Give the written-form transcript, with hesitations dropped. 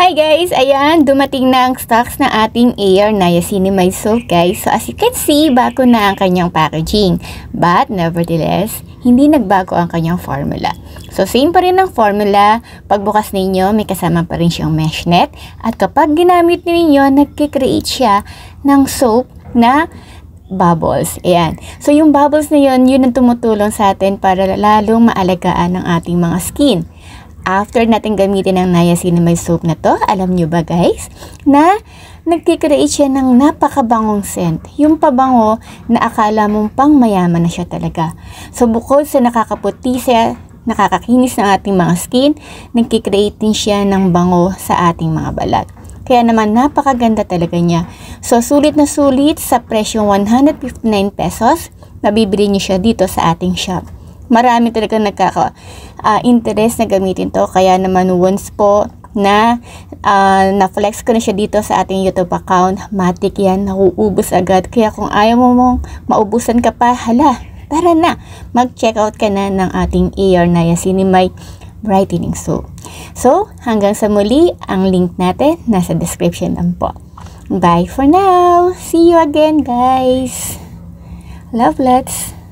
Hi guys! Ayan, dumating na ang stocks na ating AR Niacinamide Soap guys. So as you can see, bago na ang kanyang packaging. But nevertheless, hindi nagbago ang kanyang formula. So same pa rin ang formula. Pagbukas ninyo, may kasama pa rin siyang mesh net. At kapag ginamit ninyo, nagkikreate siya ng soap na bubbles. Ayan. So yung bubbles na yun ang tumutulong sa atin para lalong maalagaan ang ating mga skin. After natin gamitin ang niacinamide soap na to, alam nyo ba guys, na nagkikreate siya ng napakabangong scent. Yung pabango na akala mong pang mayaman na siya talaga. So bukod sa nakakaputi siya, nakakakinis ng ating mga skin, nagkikreate din siya ng bango sa ating mga balat. Kaya naman napakaganda talaga niya. So sulit na sulit sa presyong 159 pesos, mabibili niyo siya dito sa ating shop. Marami talaga nagkaka-interest na gamitin to. Kaya naman once po na na-flex ko na siya dito sa ating YouTube account, matik yan, nauubos agad. Kaya kung ayaw mo mong maubusan ka pa, hala, tara na, mag-check out ka na ng ating AR Niacinamide Brightening Soap. So, hanggang sa muli, ang link natin nasa description lang po. Bye for now! See you again guys! Love lots!